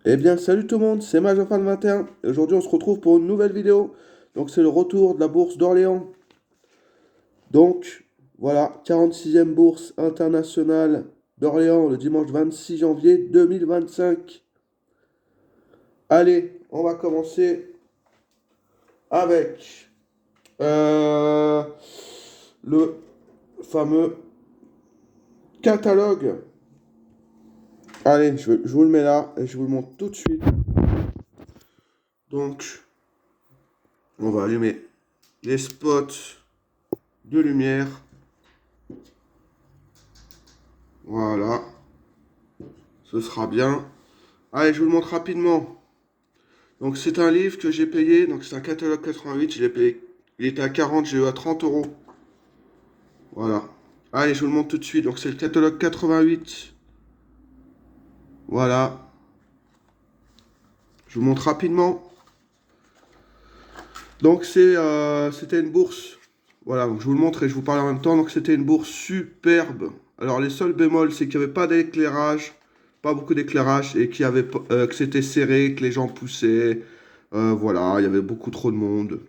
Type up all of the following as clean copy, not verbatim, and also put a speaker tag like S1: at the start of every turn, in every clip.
S1: Eh bien, salut tout le monde, c'est Majorfan21 et aujourd'hui on se retrouve pour une nouvelle vidéo. Donc, c'est le retour de la bourse d'Orléans. Donc, voilà, 46e bourse internationale d'Orléans le dimanche 26 janvier 2025. Allez, on va commencer avec euh, le fameux catalogue. Allez, je vous le mets là et je vous le montre tout de suite. Donc, on va allumer les spots de lumière. Voilà, ce sera bien. Allez, je vous le montre rapidement. Donc, c'est un livre que j'ai payé. Donc, c'est un catalogue 88. Je l'ai payé. Il était à 40, j'ai eu à 30 euros. Voilà. Allez, je vous le montre tout de suite. Donc, c'est le catalogue 88. Voilà. Je vous le montre rapidement. Donc, c'était une bourse. Voilà, donc je vous le montre et je vous parle en même temps. Donc, c'était une bourse superbe. Alors, les seuls bémols, c'est qu'il n'y avait pas d'éclairage. Pas beaucoup d'éclairage et que c'était serré, que les gens poussaient. Voilà, il y avait beaucoup trop de monde.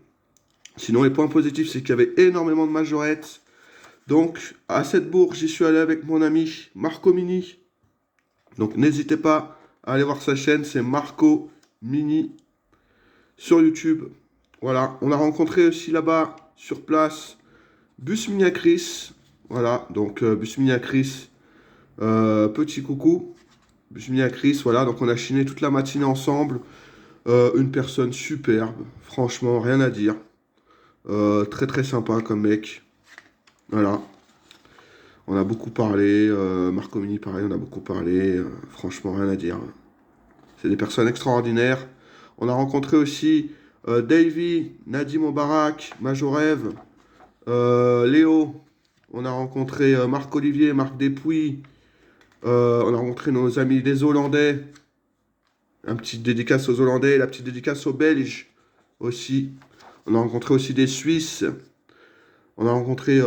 S1: Sinon, les points positifs, c'est qu'il y avait énormément de majorettes. Donc, à cette bourse, j'y suis allé avec mon ami Marco Mini. Donc, n'hésitez pas à aller voir sa chaîne, c'est Marco Mini sur YouTube. Voilà, on a rencontré aussi là-bas, sur place, Bus Miniacris. Voilà, donc Bus Miniacris, petit coucou. Bus Miniacris, voilà, donc on a chiné toute la matinée ensemble. Une personne superbe, franchement, rien à dire. Très très sympa comme mec. Voilà. On a beaucoup parlé, Marco Mini pareil, on a beaucoup parlé, franchement rien à dire. C'est des personnes extraordinaires. On a rencontré aussi Davy, Nadim Obarak, Majorev, Léo. On a rencontré Marc-Olivier, Marc Despuis. On a rencontré nos amis des Hollandais. Un petit dédicace aux Hollandais, la petite dédicace aux Belges aussi. On a rencontré aussi des Suisses. On a rencontré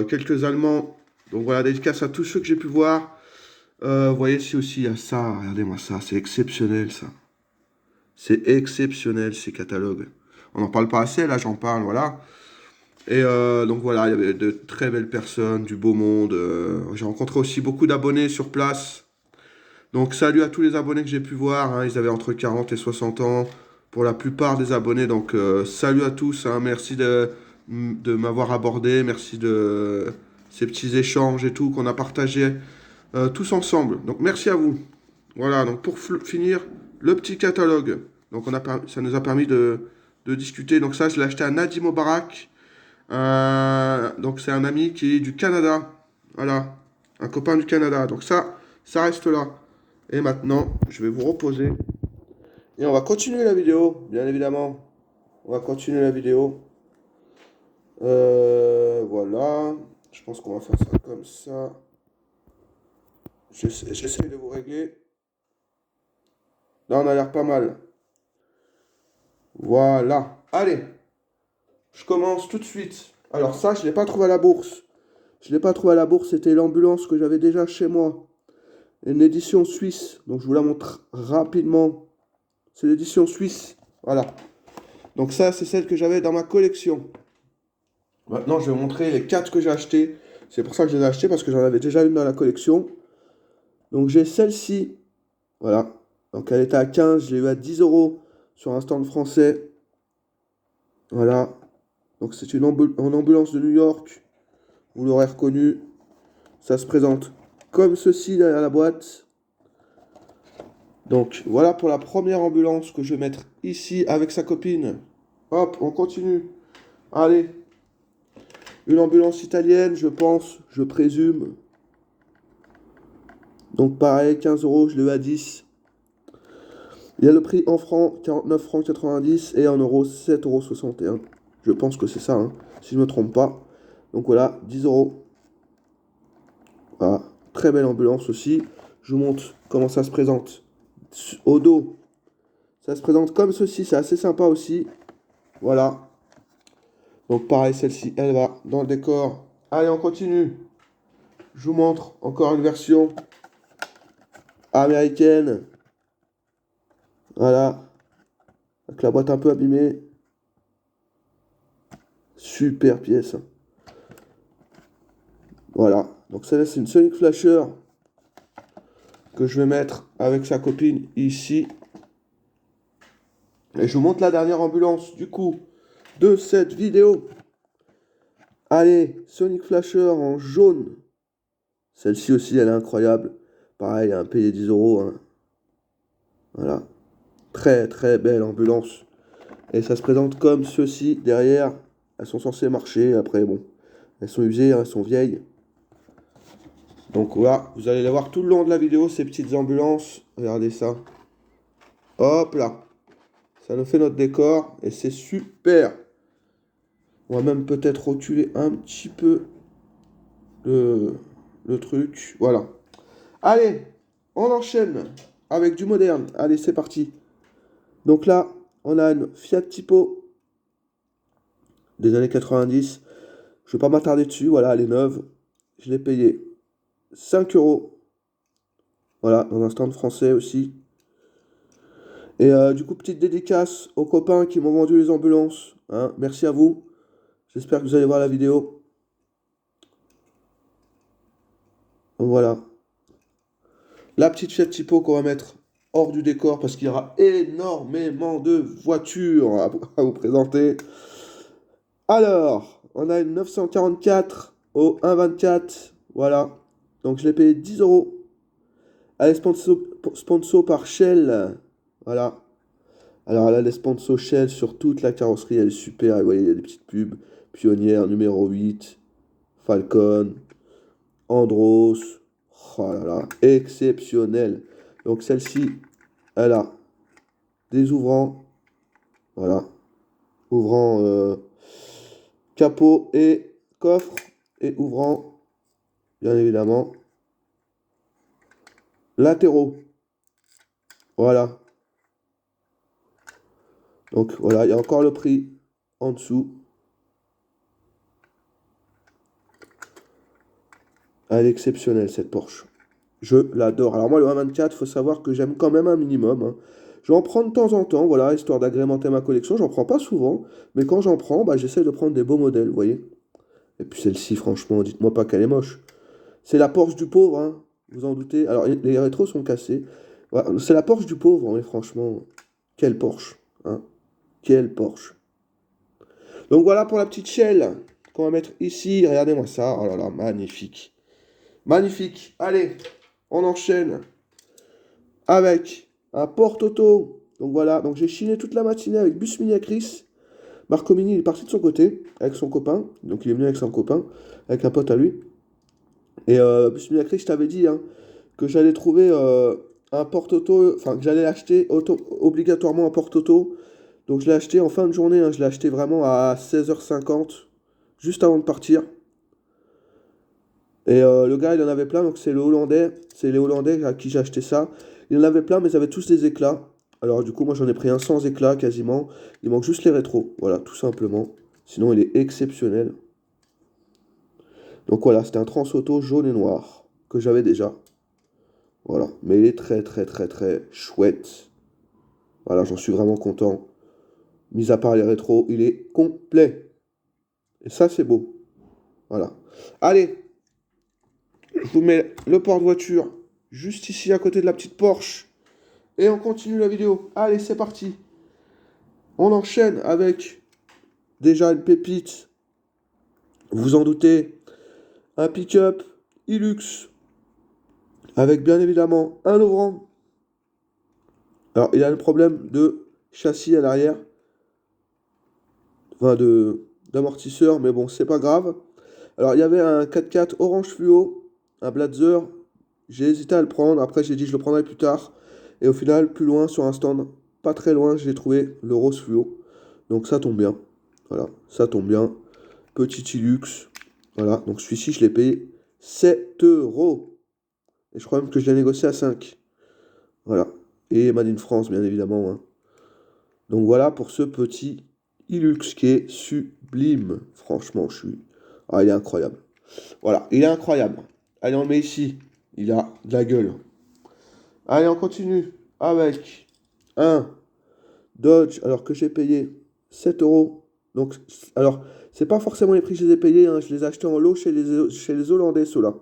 S1: quelques Allemands. Donc voilà, dédicace à tous ceux que j'ai pu voir. Vous voyez, si aussi il y a ça, regardez-moi ça, c'est exceptionnel ça. C'est exceptionnel ces catalogues. On n'en parle pas assez, là j'en parle, voilà. Et donc voilà, il y avait de très belles personnes, du beau monde. J'ai rencontré aussi beaucoup d'abonnés sur place. Donc salut à tous les abonnés que j'ai pu voir, hein, ils avaient entre 40 et 60 ans pour la plupart des abonnés. Donc salut à tous, hein, merci de m'avoir abordé, merci de ces petits échanges et tout qu'on a partagé tous ensemble. Donc merci à vous. Voilà, donc pour finir, le petit catalogue. Donc ça nous a permis de discuter. Donc ça, je l'ai acheté à Nadim Obarak. Donc c'est un ami qui est du Canada. Voilà, un copain du Canada. Donc ça reste là. Et maintenant, je vais vous reposer. Et on va continuer la vidéo, bien évidemment. On va continuer la vidéo. Voilà. Je pense qu'on va faire ça comme ça. J'essaie de vous régler. Là, on a l'air pas mal. Voilà. Allez, je commence tout de suite. Alors ça, je ne l'ai pas trouvé à la bourse. Je ne l'ai pas trouvé à la bourse, c'était l'ambulance que j'avais déjà chez moi. Une édition suisse, donc je vous la montre rapidement. C'est l'édition suisse. Voilà. Donc ça, c'est celle que j'avais dans ma collection. Maintenant, je vais vous montrer les 4 que j'ai achetées. C'est pour ça que je les ai achetées, parce que j'en avais déjà une dans la collection. Donc j'ai celle-ci. Voilà. Donc elle était à 15, je l'ai eu à 10 euros sur un stand français. Voilà. Donc c'est une ambulance de New York. Vous l'aurez reconnu. Ça se présente comme ceci derrière la boîte. Donc voilà pour la première ambulance que je vais mettre ici avec sa copine. Hop, on continue. Allez. Une ambulance italienne, je pense, je présume. Donc pareil, 15 euros, je l'ai eu à 10. Il y a le prix en francs, 49 francs 90 et en euros, 7,61 euros 61. Je pense que c'est ça, hein, si je ne me trompe pas. Donc voilà, 10 euros. Voilà, très belle ambulance aussi. Je vous montre comment ça se présente. Au dos, ça se présente comme ceci, c'est assez sympa aussi. Voilà. Donc pareil, celle-ci, elle va dans le décor. Allez, on continue. Je vous montre encore une version américaine. Voilà. Avec la boîte un peu abîmée. Super pièce. Voilà. Donc celle-là, c'est une Sonic Flasher que je vais mettre avec sa copine ici. Et je vous montre la dernière ambulance du coup de cette vidéo. Allez, Sonic Flasher en jaune. Celle-ci aussi, elle est incroyable. Pareil, un payé 10 euros. Hein. Voilà. Très très belle ambulance. Et ça se présente comme ceci. Derrière, elles sont censées marcher. Après, bon, elles sont usées, elles sont vieilles. Donc voilà, vous allez les voir tout le long de la vidéo, ces petites ambulances. Regardez ça. Hop là. Ça nous fait notre décor et c'est super. On va même peut-être reculer un petit peu le, le truc. Voilà. Allez, on enchaîne avec du moderne. Allez, c'est parti. Donc là, on a une Fiat Tipo des années 90. Je ne vais pas m'attarder dessus. Voilà, elle est neuve. Je l'ai payée 5 euros. Voilà, dans un stand français aussi. Et du coup, petite dédicace aux copains qui m'ont vendu les ambulances. Hein. Merci à vous. J'espère que vous allez voir la vidéo. Donc voilà. La petite Fiat Tipo qu'on va mettre hors du décor parce qu'il y aura énormément de voitures à vous présenter. Alors, on a une 944 au 1,24. Voilà. Donc je l'ai payé 10 euros. Elle est sponsor par Shell. Voilà. Alors là, les sponsors Shell sur toute la carrosserie, elle est super. Vous voyez, il y a des petites pubs. Pionnière numéro 8. Falcon. Andros. Oh là là, exceptionnel. Donc celle-ci, elle a des ouvrants. Voilà. Ouvrant capot et coffre. Et ouvrant, bien évidemment, latéraux. Voilà. Donc voilà, il y a encore le prix en dessous. Elle est exceptionnelle cette Porsche. Je l'adore. Alors moi le 124, il faut savoir que j'aime quand même un minimum. Hein. J'en prends de temps en temps, voilà, histoire d'agrémenter ma collection. J'en prends pas souvent, mais quand j'en prends, bah, j'essaie de prendre des beaux modèles, vous voyez. Et puis celle-ci, franchement, dites-moi pas qu'elle est moche. C'est la Porsche du pauvre, hein, vous en doutez. Alors les rétros sont cassés. Voilà, c'est la Porsche du pauvre, mais franchement, quelle Porsche, hein. Quelle Porsche. Donc voilà pour la petite Shell qu'on va mettre ici. Regardez-moi ça. Oh là là, magnifique. Magnifique. Allez, on enchaîne avec un porte-auto. Donc voilà, donc j'ai chiné toute la matinée avec Bus Mini Acris. Marco Mini il est parti de son côté avec son copain. Donc il est venu avec son copain, avec un pote à lui. Et Bus Mini Acris, je t'avais dit hein, que j'allais trouver un porte-auto, enfin que j'allais acheter obligatoirement un porte-auto. Donc je l'ai acheté en fin de journée, hein, je l'ai acheté vraiment à 16h50, juste avant de partir. Et le gars, il en avait plein, donc c'est les Hollandais à qui j'ai acheté ça. Il en avait plein, mais ils avaient tous des éclats. Alors du coup, moi j'en ai pris un sans éclat quasiment. Il manque juste les rétros, voilà, tout simplement. Sinon, il est exceptionnel. Donc voilà, c'était un Transauto jaune et noir que j'avais déjà. Voilà, mais il est très très très très chouette. Voilà, j'en suis vraiment content. Mis à part les rétros, il est complet. Et ça, c'est beau. Voilà. Allez, je vous mets le porte-voiture juste ici à côté de la petite Porsche. Et on continue la vidéo. Allez, c'est parti. On enchaîne avec déjà une pépite. Vous en doutez, un pick-up Hilux avec bien évidemment un ouvrant. Alors, il a le problème de châssis à l'arrière, enfin d'amortisseur, mais bon, c'est pas grave. Alors, il y avait un 4x4 orange fluo, un Blazer. J'ai hésité à le prendre. Après, j'ai dit je le prendrai plus tard. Et au final, plus loin, sur un stand, pas très loin, j'ai trouvé le rose fluo. Donc, ça tombe bien. Voilà, ça tombe bien. Petit Hilux. Voilà, donc celui-ci, je l'ai payé 7 euros. Et je crois même que je l'ai négocié à 5. Voilà. Et Made in France, bien évidemment. Hein. Donc voilà pour ce petit Hilux qui est sublime. Franchement, je suis. Ah, il est incroyable. Voilà, il est incroyable. Allez, on le met ici. Il a de la gueule. Allez, on continue avec un Dodge, alors que j'ai payé 7 euros. Donc, alors, c'est pas forcément les prix que je les ai payés, hein, je les ai achetés en lot chez les Hollandais, ceux-là.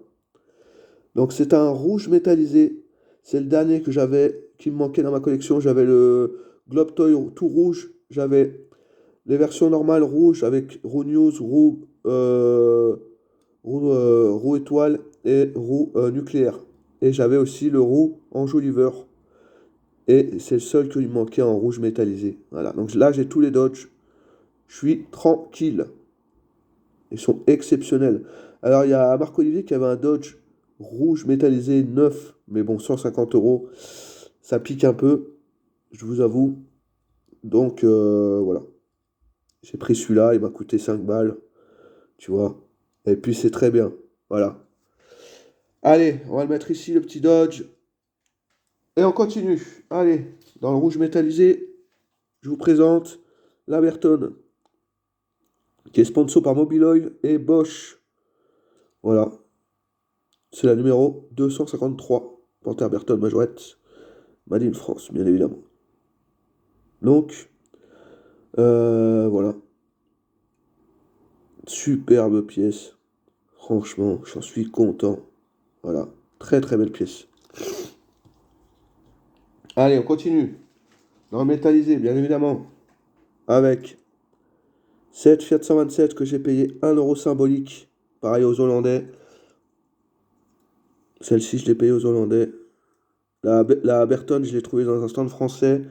S1: Donc, c'est un rouge métallisé. C'est le dernier que j'avais, qui me manquait dans ma collection. J'avais le Globe Toy tout rouge. J'avais les versions normales rouges avec roue news, roue étoile et roue nucléaire. Et j'avais aussi le roue enjoliveur. Et c'est le seul qui me manquait en rouge métallisé. Voilà. Donc là, j'ai tous les Dodge. Je suis tranquille. Ils sont exceptionnels. Alors, il y a Marc-Olivier qui avait un Dodge rouge métallisé neuf, mais bon, 150 euros. Ça pique un peu, je vous avoue. Donc, voilà. J'ai pris celui-là, il m'a coûté 5 balles, tu vois. Et puis, c'est très bien. Voilà. Allez, on va le mettre ici, le petit Dodge. Et on continue. Allez, dans le rouge métallisé, je vous présente la Berton, qui est sponsor par Mobiloil et Bosch. Voilà. C'est la numéro 253. Panther Berton Majorette. Made in France, bien évidemment. Donc, voilà. Superbe pièce. Franchement, j'en suis content. Voilà. Très très belle pièce. Allez, on continue. Dans le métallisé, bien évidemment. Avec cette Fiat 127 que j'ai payé 1 € symbolique. Pareil aux Hollandais. Celle-ci, je l'ai payée aux Hollandais. La Berton, je l'ai trouvée dans un stand français.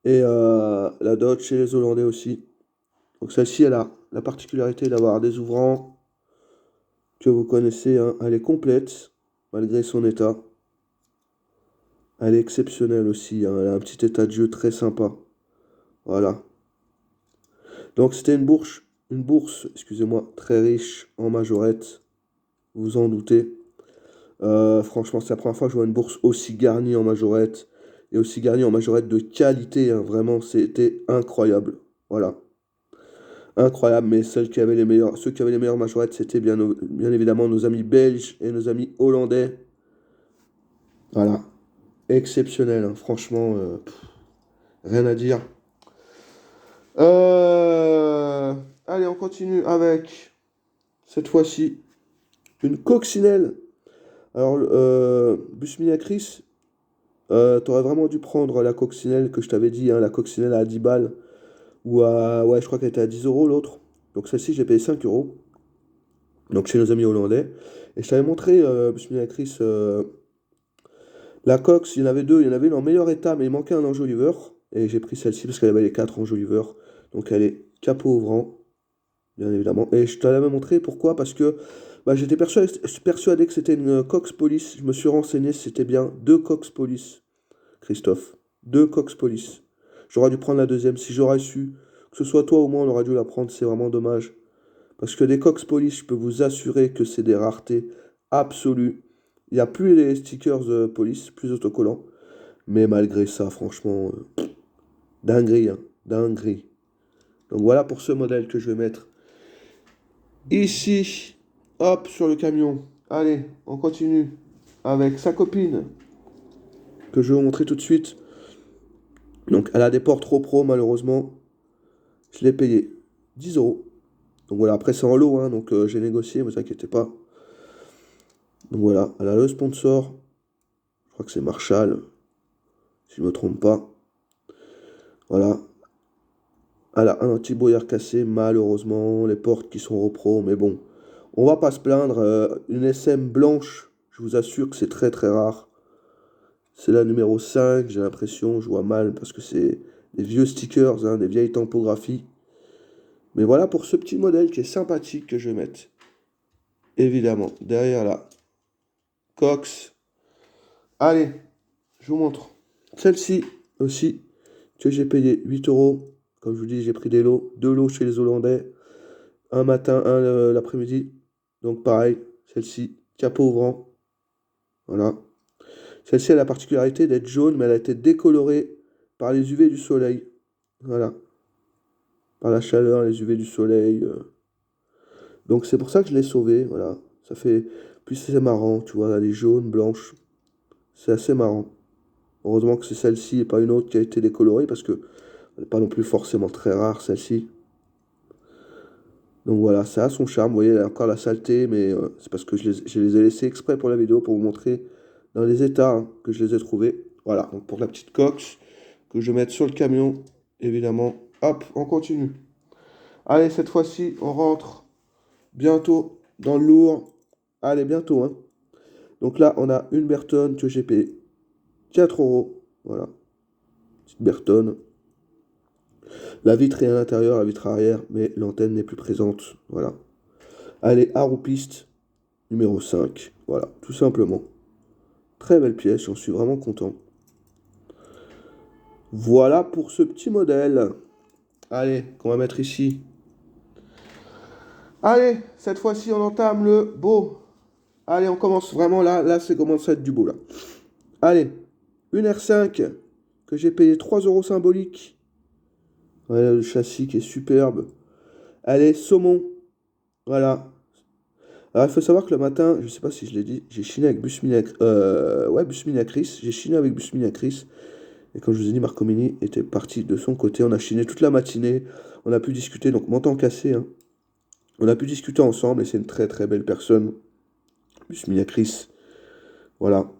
S1: Et la Dodge chez les Hollandais aussi. Donc celle-ci, elle a la particularité d'avoir des ouvrants que vous connaissez, hein. Elle est complète, malgré son état. Elle est exceptionnelle aussi, hein. Elle a un petit état de jeu très sympa. Voilà. Donc c'était une bourse, excusez-moi, très riche en majorette. Vous vous en doutez. Franchement, c'est la première fois que je vois une bourse aussi garnie en majorette. Et aussi garnie en majorette de qualité, hein. Vraiment, c'était incroyable. Voilà. Incroyable, mais ceux qui avaient les meilleures majorettes, c'était bien évidemment nos amis belges et nos amis hollandais. Voilà. Exceptionnel, hein. Franchement, rien à dire. Euh, Allez, on continue avec, cette fois-ci, une coccinelle. Alors, Bus Mini Acris, t'aurais vraiment dû prendre la coccinelle que je t'avais dit, hein, la coccinelle à 10 balles, ou à, ouais, je crois qu'elle était à 10 euros l'autre. Donc celle-ci, j'ai payé 5 euros, donc chez nos amis hollandais. Et je t'avais montré, Bus Mini Acris, la coque, il y en avait deux. Il y en avait une en meilleur état, mais il manquait un enjoliveur. Et j'ai pris celle-ci parce qu'elle avait les quatre enjoliveurs. Donc elle est capot ouvrant, bien évidemment. Et je te l'avais montré pourquoi? Parce que bah, j'étais persuadé que c'était une Cox Police. Je me suis renseigné, c'était bien deux Cox Police, Christophe. Deux Cox Police. J'aurais dû prendre la deuxième. Si j'aurais su, que ce soit toi ou moi, on aurait dû la prendre. C'est vraiment dommage. Parce que des Cox Police, je peux vous assurer que c'est des raretés absolues. Il n'y a plus les stickers police, plus autocollants. Mais malgré ça, franchement, dinguerie, hein, dinguerie. Donc voilà pour ce modèle que je vais mettre ici, hop, sur le camion. Allez, on continue avec sa copine, que je vais vous montrer tout de suite. Donc elle a des portes trop pro, malheureusement. Je l'ai payé 10 euros. Donc voilà, après c'est en lot, hein, donc j'ai négocié, ne vous inquiétez pas. Donc voilà, elle a le sponsor. Je crois que c'est Marshall, si je ne me trompe pas. Voilà. Elle a un anti-brouillard cassé, malheureusement. Les portes qui sont repro, mais bon. On va pas se plaindre. Une SM blanche, je vous assure que c'est très très rare. C'est la numéro 5, j'ai l'impression. Je vois mal parce que c'est des vieux stickers, hein, des vieilles typographies. Mais voilà pour ce petit modèle qui est sympathique que je vais mettre. Évidemment, derrière la Cox. Allez, je vous montre. Celle-ci aussi, que j'ai payé 8 euros. Comme je vous dis, j'ai pris des lots. Deux lots chez les Hollandais. Un matin, un l'après-midi. Donc pareil, celle-ci, capot ouvrant. Voilà. Celle-ci a la particularité d'être jaune, mais elle a été décolorée par les UV du soleil. Voilà. Par la chaleur, les UV du soleil. Donc c'est pour ça que je l'ai sauvée. Voilà. Ça fait. Puis c'est marrant, tu vois, elle est jaune, blanche. C'est assez marrant. Heureusement que c'est celle-ci et pas une autre qui a été décolorée parce que elle n'est pas non plus forcément très rare celle-ci. Donc voilà, ça a son charme. Vous voyez, elle a encore la saleté, mais c'est parce que je les ai laissés exprès pour la vidéo pour vous montrer dans les états hein, que je les ai trouvés. Voilà, donc pour la petite coque que je vais mettre sur le camion, évidemment. Hop, on continue. Allez, cette fois-ci, on rentre bientôt dans le lourd. Allez, bientôt, hein. Donc là, on a une Bertone que j'ai payé 4 euros. Voilà, petite Bertone. La vitre est à l'intérieur, la vitre arrière, mais l'antenne n'est plus présente. Voilà. Allez, Haroupiste, numéro 5. Voilà, tout simplement. Très belle pièce, j'en suis vraiment content. Voilà pour ce petit modèle. Allez, qu'on va mettre ici. Allez, cette fois-ci, on entame le beau. Allez, on commence vraiment là. Là, c'est commence à être du beau, là. Allez, une R5 que j'ai payé 3 euros symboliques. Voilà le châssis qui est superbe. Allez, saumon. Voilà. Alors, il faut savoir que le matin, je ne sais pas si je l'ai dit, j'ai chiné avec Busminiacris. J'ai chiné avec Busminiacris. Et comme je vous ai dit, Marco Mini était parti de son côté. On a chiné toute la matinée. On a pu discuter, donc menton cassé. Hein. On a pu discuter ensemble et c'est une très très belle personne. Busminiacris. Voilà.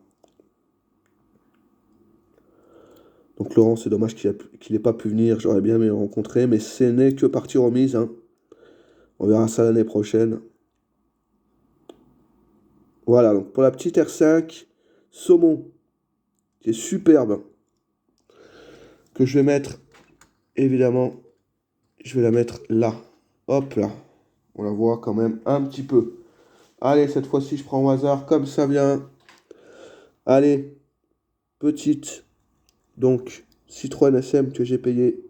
S1: Donc Laurent, c'est dommage qu'il n'ait pas pu venir. J'aurais bien aimé le rencontrer. Mais ce n'est que partie remise. Hein. On verra ça l'année prochaine. Voilà, donc pour la petite R5, saumon, qui est superbe, que je vais mettre, évidemment, je vais la mettre là. Hop là. On la voit quand même un petit peu. Allez, cette fois-ci, je prends au hasard, comme ça vient. Allez, petite, donc, Citroën SM que j'ai payé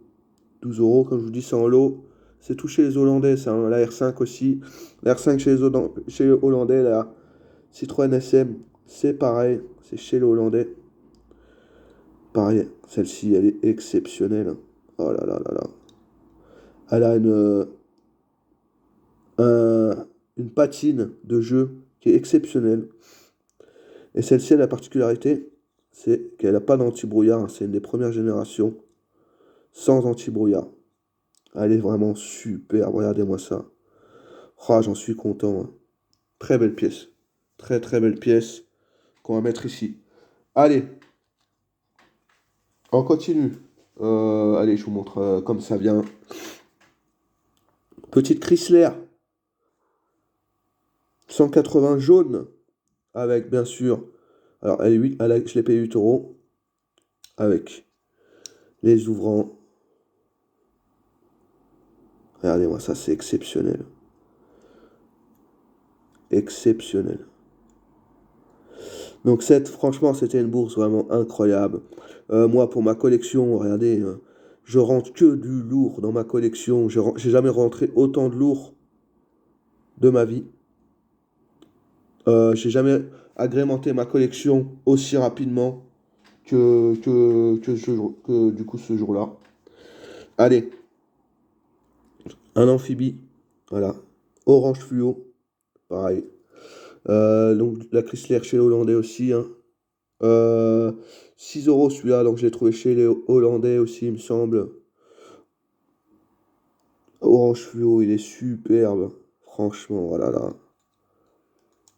S1: 12 euros, comme je vous dis, c'est en lot. C'est tout chez les Hollandais, c'est hein, la R5 aussi. La R5 chez les Hollandais, la Citroën SM, c'est pareil, c'est chez les Hollandais. Pareil, celle-ci, elle est exceptionnelle. Oh là là là là. Elle a une patine de jeu qui est exceptionnelle. Et celle-ci, la particularité, c'est qu'elle n'a pas d'anti-brouillard. Hein. C'est une des premières générations sans anti-brouillard. Elle est vraiment super. Regardez-moi ça. Oh, j'en suis content. Hein. Très belle pièce. Très très belle pièce qu'on va mettre ici. Allez, on continue. Allez, je vous montre comme ça vient. Petite Chrysler 180 jaune avec bien sûr. Alors, je l'ai payé 8 euros avec les ouvrants. Regardez-moi ça, c'est exceptionnel. Exceptionnel. Donc franchement, c'était une bourse vraiment incroyable. Moi, pour ma collection, regardez, je rentre que du lourd dans ma collection. J'ai jamais rentré autant de lourd de ma vie. J'ai jamais agrémenté ma collection aussi rapidement que du coup ce jour-là. Allez, un amphibie, voilà. Orange fluo, pareil. Donc la Chrysler chez les Hollandais aussi. Hein. 6 euros celui-là, donc je l'ai trouvé chez les Hollandais aussi, il me semble. Orange fluo, il est superbe. Franchement, voilà là.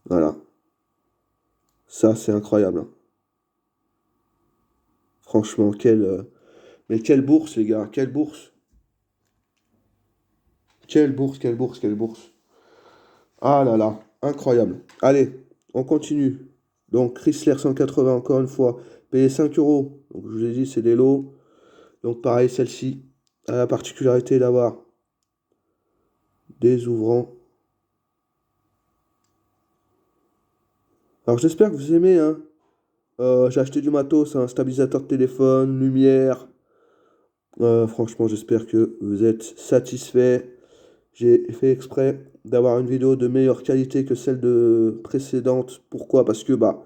S1: Voilà. Ça, c'est incroyable. Hein. Franchement, mais quelle bourse, les gars, quelle bourse. Quelle bourse, quelle bourse, quelle bourse. Ah là là, incroyable. Allez, on continue. Donc Chrysler 180, encore une fois, payé 5 euros. Donc je vous ai dit, c'est des lots. Donc pareil, celle-ci a la particularité d'avoir des ouvrants. Alors j'espère que vous aimez, hein. J'ai acheté du matos, un stabilisateur de téléphone, lumière. Franchement, j'espère que vous êtes satisfaits. J'ai fait exprès d'avoir une vidéo de meilleure qualité que celle de précédente. Pourquoi? Parce que bah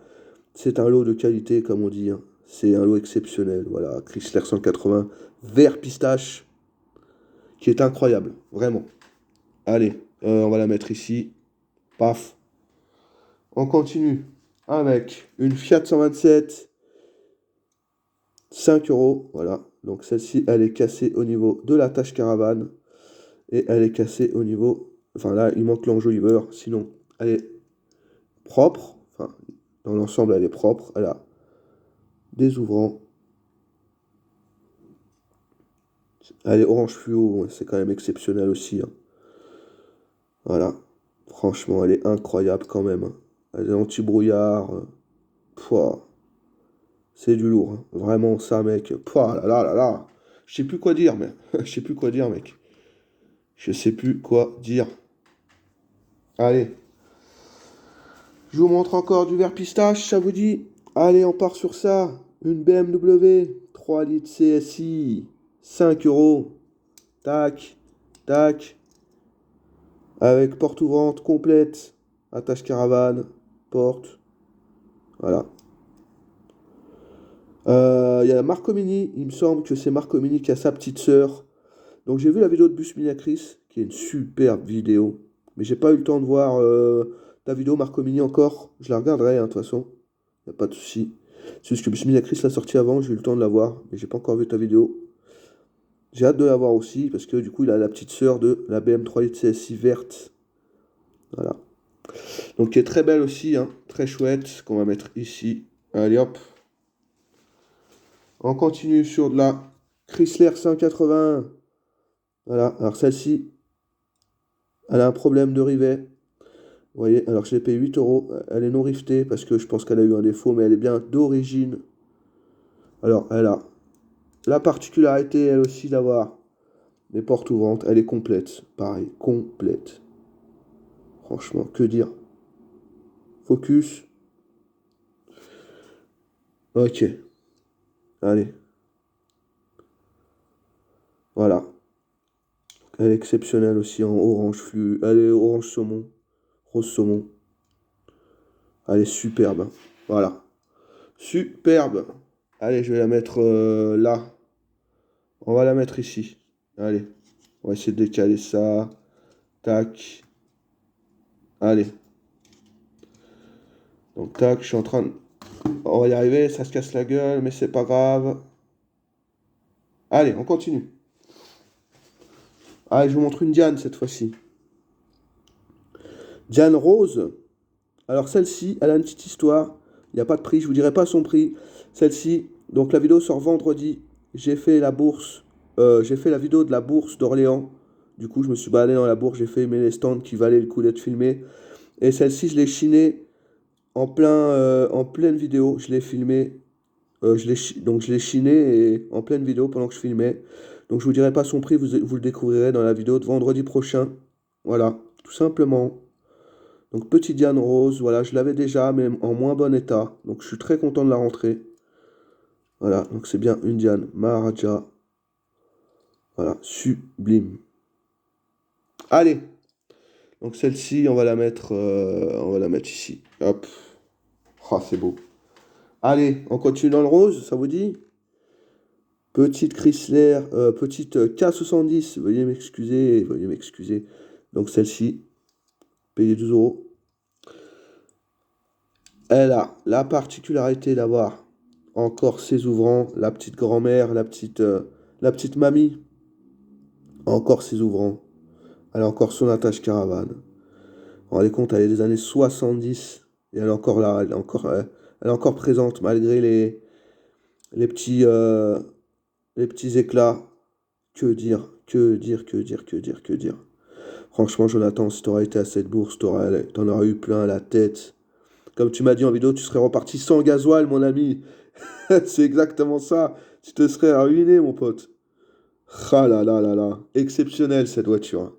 S1: c'est un lot de qualité, comme on dit. Hein. C'est un lot exceptionnel. Voilà, Chrysler 180 vert pistache, qui est incroyable, vraiment. Allez, on va la mettre ici. Paf. On continue avec une Fiat 127 5 euros, voilà. Donc celle-ci, elle est cassée au niveau de la tâche caravane. Et elle est cassée au niveau... Enfin là, il manque l'enjoliveur. Sinon, elle est propre. Enfin, dans l'ensemble, elle est propre. Elle a des ouvrants. Elle est orange fluo. C'est quand même exceptionnel aussi, hein. Voilà. Franchement, elle est incroyable quand même, hein. Elle est anti-brouillard. Pouah, c'est du lourd, hein. Vraiment, ça, mec. Pouah, là, là, là, là. Je sais plus quoi dire, mais... Je sais plus quoi dire, mec. Je sais plus quoi dire. Allez. Je vous montre encore du verre pistache, ça vous dit? Allez, on part sur ça. Une BMW 3 litres CSI, 5 euros. Tac, tac. Avec porte ouvrante complète. Attache caravane, porte. Voilà. Il y a Marco Mini. Il me semble que c'est Marco Mini qui a sa petite sœur. Donc j'ai vu la vidéo de Bus Minacris, qui est une superbe vidéo. Mais j'ai pas eu le temps de voir ta vidéo Marco Mini encore. Je la regarderai, hein, de toute façon. Y a pas de souci. C'est juste que Bus Minacris l'a sorti avant, j'ai eu le temps de la voir. Mais j'ai pas encore vu ta vidéo. J'ai hâte de la voir aussi, parce que du coup, il a la petite sœur de la BM3 Lite CSI verte. Voilà. Donc qui est très belle aussi, hein. Très chouette, qu'on va mettre ici. Allez hop. On continue sur de la Chrysler 180. Voilà, alors celle-ci, elle a un problème de rivet. Vous voyez, alors je l'ai payé 8 euros. Elle est non rivetée parce que je pense qu'elle a eu un défaut, mais elle est bien d'origine. Alors, elle a la particularité, elle aussi, d'avoir des portes ouvrantes. Elle est complète. Pareil, complète. Franchement, que dire? Focus. Ok. Allez. Voilà. Elle est exceptionnelle aussi en orange flu. Elle est orange saumon. Rose saumon. Elle est superbe, hein. Voilà. Superbe. Allez, je vais la mettre là. On va la mettre ici. Allez. On va essayer de décaler ça. Tac. Allez. Donc, tac, je suis en train de... On va y arriver, ça se casse la gueule, mais c'est pas grave. Allez, on continue. Allez, je vous montre une Diane cette fois-ci. Diane Rose. Alors, celle-ci, elle a une petite histoire. Il n'y a pas de prix, je vous dirai pas son prix. Celle-ci, donc la vidéo sort vendredi. J'ai fait la bourse. J'ai fait la vidéo de la bourse d'Orléans. Du coup, je me suis baladé dans la bourse, j'ai fait les stands qui valaient le coup d'être filmés. Et celle-ci, je l'ai chinée en pleine vidéo. Je l'ai filmée. Donc je l'ai chiné et en pleine vidéo pendant que je filmais. Donc je vous dirai pas son prix, vous le découvrirez dans la vidéo de vendredi prochain. Voilà, tout simplement. Donc petit Diane Rose, voilà, je l'avais déjà, mais en moins bon état. Donc je suis très content de la rentrée. Voilà, donc c'est bien une Diane Maharaja. Voilà, sublime. Allez, donc celle-ci, on va la mettre ici. Hop. Ah, c'est beau. Allez, on continue dans le rose, ça vous dit? Petite Chrysler, petite K70, veuillez m'excuser, veuillez m'excuser. Donc celle-ci, payée 12 euros. Elle a la particularité d'avoir encore ses ouvrants, la petite grand-mère, la petite mamie, encore ses ouvrants. Elle a encore son attache caravane. Vous vous rendez compte, elle est des années 70 et elle est encore là, elle est encore présente malgré les petits, euh, les petits éclats. Que dire, que dire, que dire, que dire, que dire. Franchement, Jonathan, si t'aurais été à cette bourse, t'en aurais eu plein la tête. Comme tu m'as dit en vidéo, tu serais reparti sans gasoil, mon ami. C'est exactement ça. Tu te serais ruiné, mon pote. Ah là là là là. Exceptionnelle, cette voiture, hein.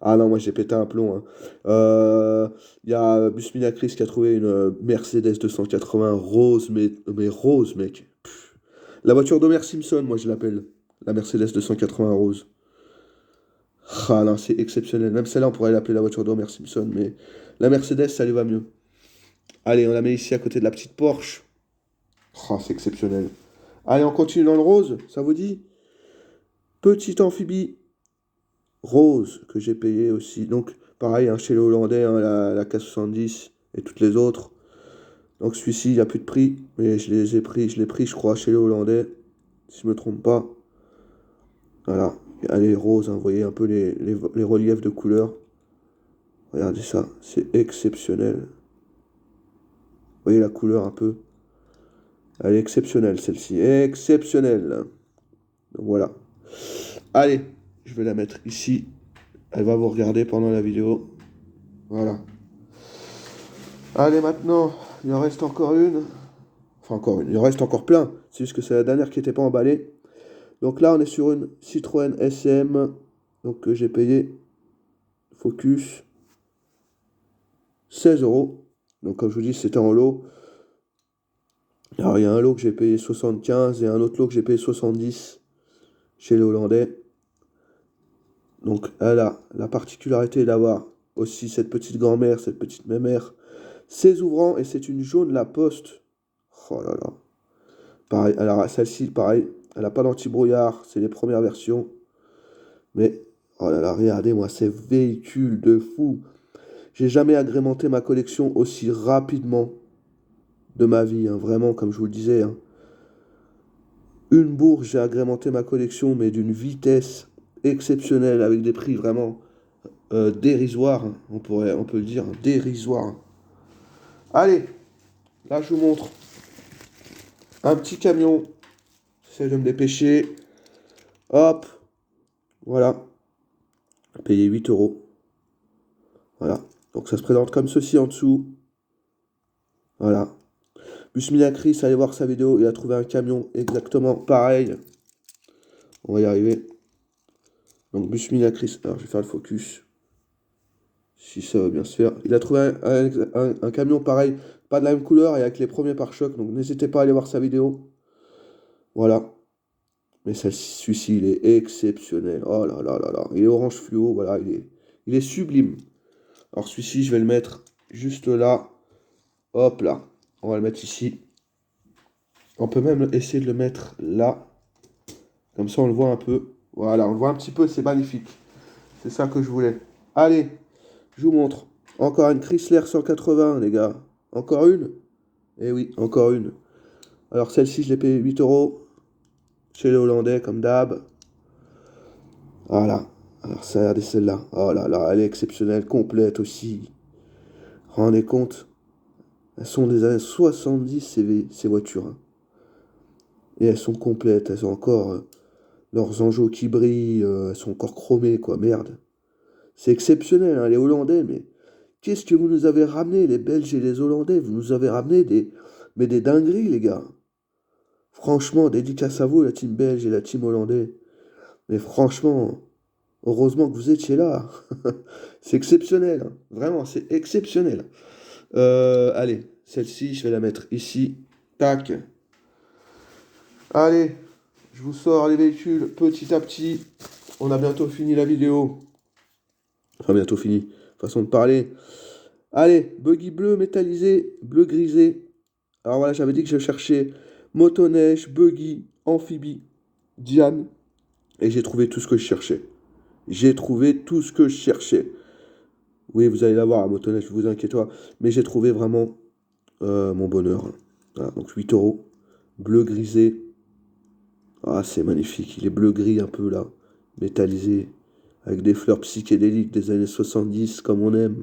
S1: Ah non, moi j'ai pété un plomb, hein. Il y a Busmina Chris qui a trouvé une Mercedes 280 rose, mais rose, mec. Pff. La voiture d'Homer Simpson, moi je l'appelle. La Mercedes 280 rose. Ah non, c'est exceptionnel. Même celle-là, on pourrait l'appeler la voiture d'Homer Simpson, mais la Mercedes, ça lui va mieux. Allez, on la met ici à côté de la petite Porsche. Ah, c'est exceptionnel. Allez, on continue dans le rose, ça vous dit? Petite amphibie rose que j'ai payé aussi. Donc, pareil, hein, chez les Hollandais, hein, la K70 et toutes les autres. Donc celui-ci, il n'y a plus de prix, mais je l'ai pris, je crois, chez les Hollandais, si je me trompe pas. Voilà, elle est rose, hein, vous voyez un peu les reliefs de couleurs. Regardez ça, c'est exceptionnel. Vous voyez la couleur un peu. Elle est exceptionnelle celle-ci, exceptionnelle. Donc voilà. Allez, je vais la mettre ici. Elle va vous regarder pendant la vidéo. Voilà. Allez, maintenant, il en reste encore une. Enfin, encore une. Il en reste encore plein. C'est juste que c'est la dernière qui n'était pas emballée. Donc là, on est sur une Citroën SM. Donc que j'ai payé Focus 16 euros. Donc comme je vous dis, c'était en lot. Alors il y a un lot que j'ai payé 75 et un autre lot que j'ai payé 70 chez les Hollandais. Donc elle a la particularité d'avoir aussi cette petite grand-mère, cette petite mémère, ses ouvrants et c'est une jaune La Poste. Oh là là. Pareil, alors celle-ci, pareil, elle n'a pas d'anti-brouillard, c'est les premières versions. Mais, oh là là, regardez moi ces véhicules de fou. J'ai jamais agrémenté ma collection aussi rapidement de ma vie, hein, vraiment, comme je vous le disais. Hein. Une bourse, j'ai agrémenté ma collection, mais d'une vitesse exceptionnelle, avec des prix vraiment dérisoires, hein, on peut le dire, hein, dérisoires. Allez, là je vous montre un petit camion. J'essaie de me dépêcher. Hop, voilà. Payé 8 euros. Voilà. Donc ça se présente comme ceci en dessous. Voilà. Busminacris, allez voir sa vidéo, il a trouvé un camion exactement pareil. On va y arriver. Donc Busminacris, alors je vais faire le focus. Si ça va bien se faire. Il a trouvé un camion pareil, pas de la même couleur et avec les premiers pare-chocs. Donc n'hésitez pas à aller voir sa vidéo. Voilà. Mais celui-ci, il est exceptionnel. Oh là là là là. Il est orange fluo, voilà, il est sublime. Alors celui-ci, je vais le mettre juste là. Hop là. On va le mettre ici. On peut même essayer de le mettre là. Comme ça, on le voit un peu. Voilà, on le voit un petit peu, c'est magnifique. C'est ça que je voulais. Allez, je vous montre. Encore une Chrysler 180, les gars. Encore une? Eh oui, encore une. Alors celle-ci, je l'ai payé 8 euros. Chez les Hollandais, comme d'hab. Voilà. Alors ça, regardez celle-là. Oh là là, elle est exceptionnelle, complète aussi. Rendez compte? Elles sont des années 70, ces voitures. Hein. Et elles sont complètes. Elles ont encore leurs enjeux qui brillent. Elles sont encore chromées, quoi. Merde. C'est exceptionnel, hein, les Hollandais, mais qu'est-ce que vous nous avez ramené, les Belges et les Hollandais? Vous nous avez ramené des dingueries, les gars. Franchement, dédicace à vous, la team belge et la team hollandais. Mais franchement, heureusement que vous étiez là. C'est exceptionnel, hein. Vraiment, c'est exceptionnel. Allez, celle-ci, je vais la mettre ici. Tac. Allez, je vous sors les véhicules petit à petit. On a bientôt fini la vidéo. Enfin, bientôt fini. Façon de parler. Allez, buggy bleu métallisé, bleu grisé. Alors voilà, j'avais dit que je cherchais motoneige, buggy, amphibie, Diane. Et j'ai trouvé tout ce que je cherchais. J'ai trouvé tout ce que je cherchais. Oui, vous allez l'avoir, la motoneige, ne vous inquiétez pas. Mais j'ai trouvé vraiment mon bonheur. Voilà, donc 8 euros. Bleu grisé. Ah, c'est magnifique. Il est bleu-gris un peu là. Métallisé. Avec des fleurs psychédéliques des années 70, comme on aime.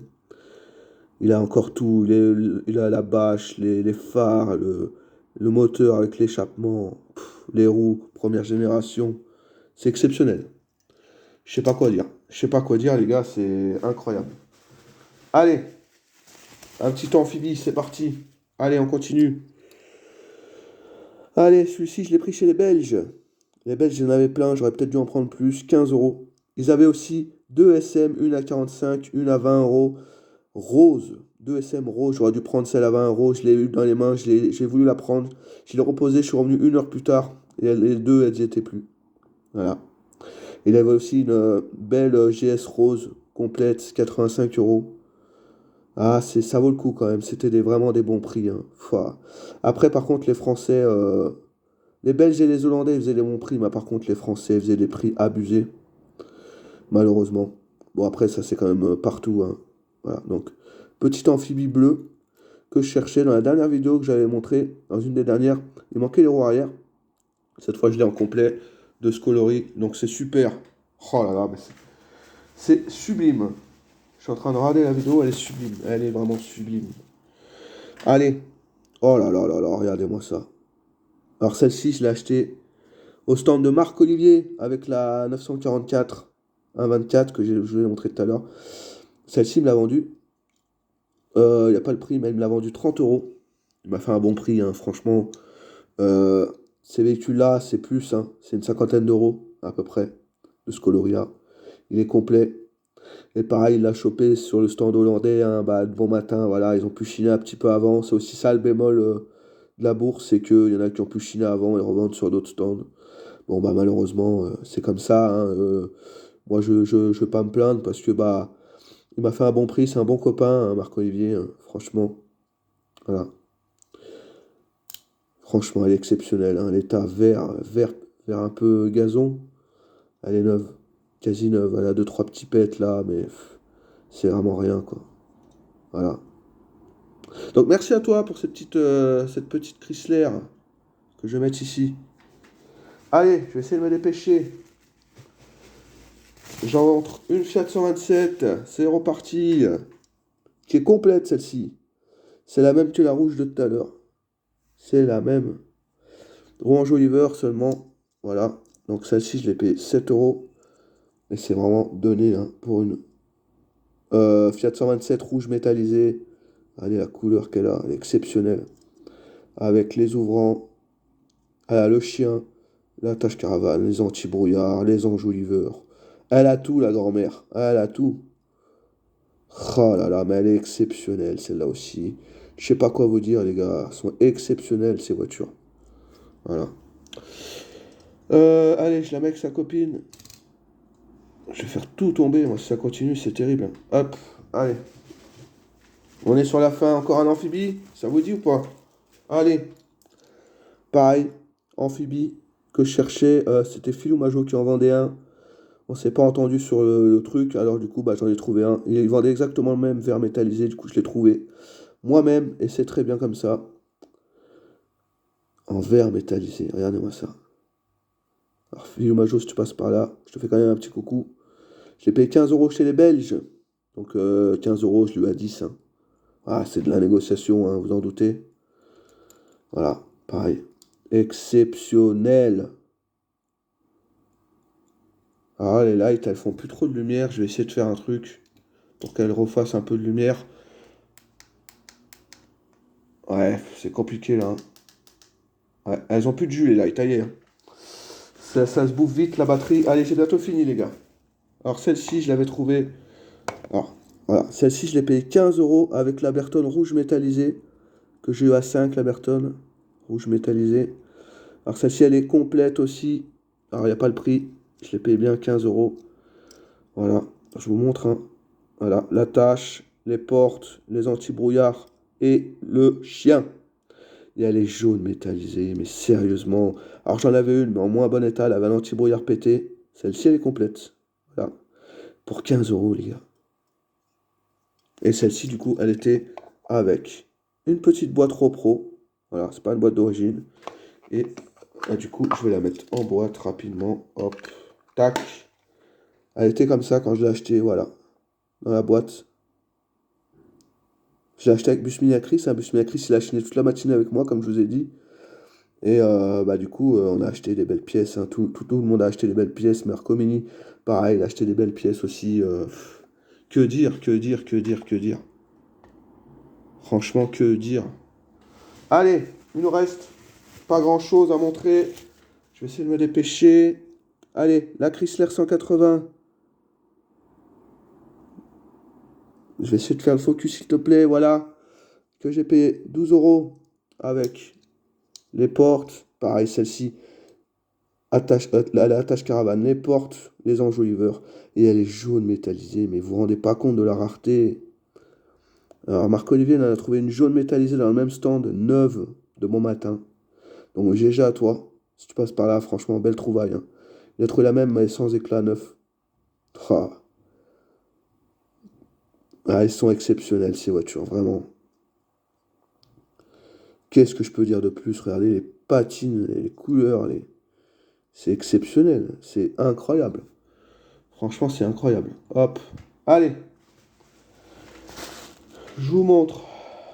S1: Il a encore tout. Il a la bâche, les phares, le moteur avec l'échappement, les roues, première génération. C'est exceptionnel. Je sais pas quoi dire. Je sais pas quoi dire, les gars, c'est incroyable. Allez, un petit amphibie, c'est parti. Allez, on continue. Allez, celui-ci, je l'ai pris chez les Belges. Les Belges, j'en avais plein, j'aurais peut-être dû en prendre plus. 15 euros. Ils avaient aussi deux SM, une à 45, une à 20 euros. Rose, 2 SM rose, j'aurais dû prendre celle à 20 euros, je l'ai eu dans les mains, j'ai voulu la prendre, je l'ai reposée, je suis revenu 1 heure plus tard, et les deux, elles n'y étaient plus. Voilà. Il avait aussi une belle GS rose, complète, 85 euros. Ah, ça vaut le coup quand même, c'était vraiment des bons prix. Hein. Pouah. Après, par contre, les Français, les Belges et les Hollandais, ils faisaient des bons prix, mais par contre, les Français faisaient des prix abusés, malheureusement. Bon, après, ça, c'est quand même partout. Hein. Voilà, donc, petit amphibie bleu. que je cherchais dans la dernière vidéo que j'avais montré, dans une des dernières. Il manquait les roues arrière. Cette fois, je l'ai en complet de ce coloris. Donc, c'est super. Oh là là, mais c'est sublime. Je suis en train de regarder la vidéo, elle est sublime. Elle est vraiment sublime. Allez. Oh là là là là, regardez-moi ça. Alors, celle-ci, je l'ai achetée au stand de Marc Olivier avec la 944 1.24 que je vous ai montré tout à l'heure. Celle-ci, il me l'a vendue. Il n'y a pas le prix, mais il me l'a vendu 30 euros. Il m'a fait un bon prix, hein, franchement. Euh, Ces véhicules-là, c'est plus, hein, c'est une cinquantaine d'euros à peu près de ce coloris-là. Il est complet. Et pareil, il l'a chopé sur le stand hollandais, hein, bah, de bon matin. Voilà, ils ont pu chiner un petit peu avant. C'est aussi ça le bémol de la bourse, c'est qu'il y en a qui ont pu chiner avant et revendre sur d'autres stands. Bon, bah malheureusement, c'est comme ça, hein, moi, je vais pas me plaindre parce que bah, il m'a fait un bon prix. C'est un bon copain, hein, Marc-Olivier, hein, franchement. Voilà. Franchement, elle est exceptionnelle, hein. L'état vert un peu gazon. Elle est neuve. Quasi neuve. Elle a deux, trois petits pets là, mais c'est vraiment rien, quoi. Voilà. Donc merci à toi pour cette petite Chrysler que je vais mettre ici. Allez, je vais essayer de me dépêcher. J'en rentre une Fiat 127, c'est reparti, qui est complète celle-ci. C'est la même que la rouge de tout à l'heure. C'est la même. Rouen Oliver seulement. Voilà. Donc celle-ci, je l'ai payé 7 euros. Et c'est vraiment donné, hein, pour une Fiat 127 rouge métallisée. Allez, la couleur qu'elle a, elle est exceptionnelle. Avec les ouvrants, elle a le chien, la tâche caravane, les anti-brouillards, les enjoliveurs. Elle a tout, la grand-mère. Elle a tout. Oh là là, mais elle est exceptionnelle, celle-là aussi. Je sais pas quoi vous dire, les gars. Elles sont exceptionnelles, ces voitures. Voilà. Allez, je la mets avec sa copine. Je vais faire tout tomber, moi, si ça continue, c'est terrible. Hop, allez. On est sur la fin, encore un amphibie. Ça vous dit ou pas? Allez. Pareil, amphibie que je cherchais. C'était Philou Majo qui en vendait un. On s'est pas entendu sur le truc, alors du coup, bah, j'en ai trouvé un. Il vendait exactement le même verre métallisé, du coup, je l'ai trouvé moi-même, et c'est très bien comme ça. En verre métallisé, regardez-moi ça. Alors, Philou Majo, si tu passes par là, je te fais quand même un petit coucou. J'ai payé 15 euros chez les Belges. Donc 15 euros, je lui ai 10, hein. Ah, c'est de la négociation, hein, vous en doutez. Voilà, pareil. Exceptionnel. Alors les lights, elles font plus trop de lumière. Je vais essayer de faire un truc pour qu'elles refassent un peu de lumière. Ouais, c'est compliqué là, hein. Ouais, elles ont plus de jus les lights, allez, hein. Ça se bouffe vite la batterie. Allez, c'est bientôt fini les gars. Alors celle-ci, je l'avais trouvée. Alors, voilà, celle-ci, je l'ai payé 15 euros avec la Bertone rouge métallisée. Que j'ai eu à 5, la Bertone. Rouge métallisée. Alors celle-ci, elle est complète aussi. Alors, il n'y a pas le prix. Je l'ai payé bien 15 euros. Voilà, je vous montre, hein. Voilà, la tâche, les portes, les anti-brouillards et le chien. Et elle est jaune métallisée, mais sérieusement. Alors j'en avais une, mais en moins bon état, elle avait un anti-brouillard pété. Celle-ci, elle est complète. Voilà, pour 15 euros, les gars. Et celle-ci, du coup, elle était avec une petite boîte Pro. Voilà, c'est pas une boîte d'origine. Et du coup, je vais la mettre en boîte rapidement. Hop, tac. Elle était comme ça quand je l'ai achetée, voilà, dans la boîte. Je l'ai acheté avec Bus Miniacris. Hein. Bus Miniacris, il a chiné toute la matinée avec moi, comme je vous ai dit. Et bah, du coup, on a acheté des belles pièces, hein. Tout le monde a acheté des belles pièces. Mercomini, pareil, il a acheté des belles pièces aussi. Que dire, que dire, que dire, que dire. Franchement, que dire. Allez, il nous reste pas grand-chose à montrer. Je vais essayer de me dépêcher. Allez, la Chrysler 180. Je vais essayer de faire le focus, s'il te plaît. Voilà. Que j'ai payé 12 euros avec les portes. Pareil, celle-ci. L'attache caravane, les portes, les enjoliveurs. Et elle est jaune métallisée. Mais vous vous rendez pas compte de la rareté. Alors, Marc-Olivier, il en a trouvé une jaune métallisée dans le même stand, neuve, de bon matin. Donc, GG à toi. Si tu passes par là, franchement, belle trouvaille, hein. Il a trouvé la même, mais sans éclat neuf. Ah. Ah, elles sont exceptionnelles, ces voitures, vraiment. Qu'est-ce que je peux dire de plus? Regardez les patines, les couleurs, c'est exceptionnel. C'est incroyable. Franchement, c'est incroyable. Hop. Allez, je vous montre.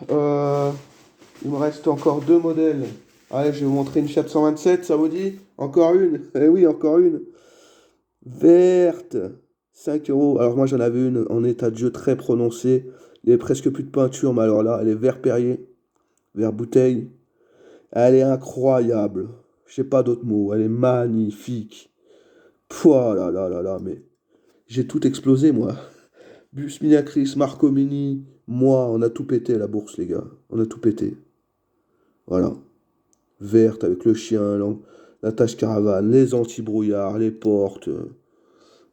S1: Il me reste encore 2 modèles. Allez, je vais vous montrer une Fiat 127, ça vous dit? Encore une. Eh oui, encore une. Verte. 5 euros. Alors moi, j'en avais une en état de jeu très prononcé. Il n'y avait presque plus de peinture, mais alors là, elle est vert Perrier, vert bouteille. Elle est incroyable. Je sais pas d'autres mots. Elle est magnifique. Pouah là là là là, mais j'ai tout explosé, moi. Bus Mini Acris, Marco Mini, moi, on a tout pété à la bourse, les gars. On a tout pété. Voilà. Verte avec le chien, la tâche caravane, les anti-brouillards, les portes.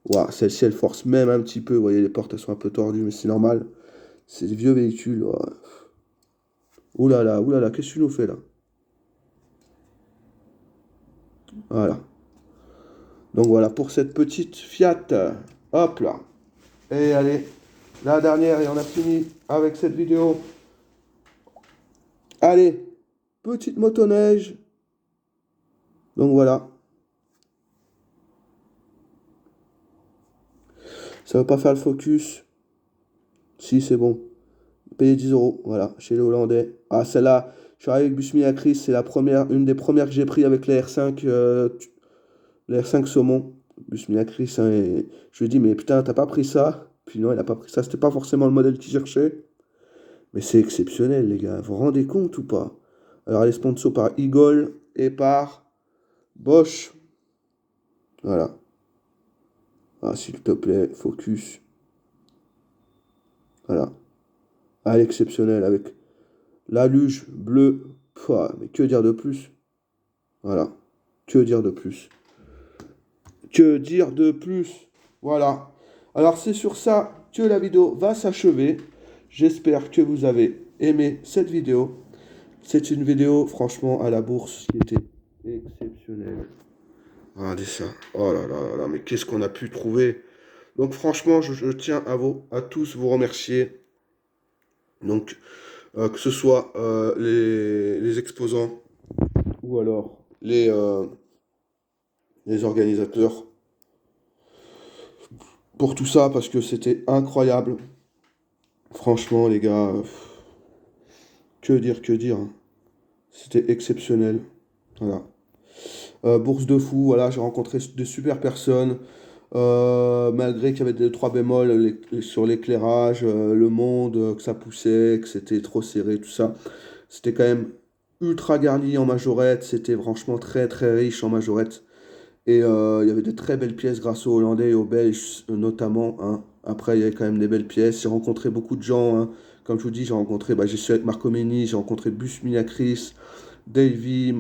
S1: Ouah, celle-ci, elle force même un petit peu. Vous voyez, les portes, elles sont un peu tordues, mais c'est normal. C'est des vieux véhicules. Ouah. Ouh là là, qu'est-ce que tu nous fais là? Voilà. Donc voilà pour cette petite Fiat. Hop là. Et allez, la dernière et on a fini avec cette vidéo. Allez, petite motoneige. Donc voilà. Ça ne veut pas faire le focus. Si, c'est bon. Payer 10 euros. Voilà, chez les Hollandais. Ah, celle-là, je suis arrivé avec Busmi Acris. C'est la première, une des premières que j'ai pris avec la R5 Saumon. Busmi Acris. Hein, et je lui ai dit, mais putain, t'as pas pris ça? Puis non, il a pas pris ça. C'était pas forcément le modèle qu'il cherchait. Mais c'est exceptionnel, les gars. Vous vous rendez compte ou pas? Alors, elle est sponsor par Eagle et par Bosch. Voilà. Ah, s'il te plaît, focus. Voilà. Ah, l'exceptionnel avec la luge bleue. Pouah, mais que dire de plus? Voilà. Que dire de plus? Que dire de plus? Voilà. Alors, c'est sur ça que la vidéo va s'achever. J'espère que vous avez aimé cette vidéo. C'est une vidéo, franchement, à la bourse qui était exceptionnelle. Regardez ça. Oh là là là là, mais qu'est-ce qu'on a pu trouver? Donc franchement, je tiens à tous vous remercier. Donc, que ce soit les exposants ou alors les organisateurs pour tout ça, parce que c'était incroyable. Franchement, les gars, que dire, hein. C'était exceptionnel. Voilà. Bourse de fou, voilà, j'ai rencontré de super personnes. Malgré qu'il y avait des 3 bémols sur l'éclairage, le monde, que ça poussait, que c'était trop serré, tout ça. C'était quand même ultra garni en majorette, c'était franchement très très riche en majorette. Et il y avait de très belles pièces grâce aux Hollandais et aux Belges notamment, hein. Après, il y avait quand même des belles pièces. J'ai rencontré beaucoup de gens, hein. Comme je vous dis, j'ai rencontré, bah, j'ai su avec Marco Meni, j'ai rencontré Bus Minacris, Davy,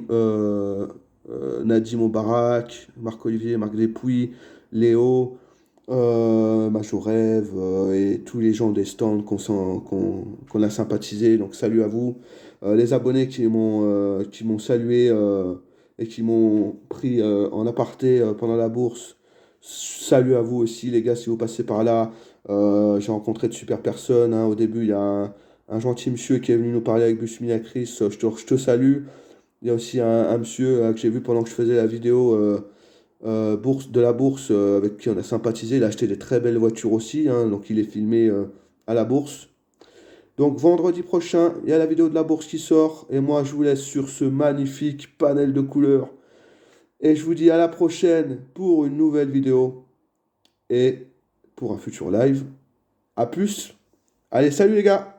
S1: Nadim Obarak, Marc-Olivier, Marc Despuy, Léo, Majorev et tous les gens des stands qu'on a sympathisé. Donc salut à vous. Les abonnés qui m'ont salué et qui m'ont pris en aparté pendant la bourse. Salut à vous aussi les gars si vous passez par là. J'ai rencontré de super personnes, hein. Au début il y a un gentil monsieur qui est venu nous parler avec Bus Minacris. Je te salue. Il y a aussi un monsieur que j'ai vu pendant que je faisais la vidéo de la bourse avec qui on a sympathisé. Il a acheté des très belles voitures aussi, hein, donc il est filmé à la bourse. Donc vendredi prochain, il y a la vidéo de la bourse qui sort. Et moi, je vous laisse sur ce magnifique panel de couleurs. Et je vous dis à la prochaine pour une nouvelle vidéo et pour un futur live. À plus. Allez, salut les gars!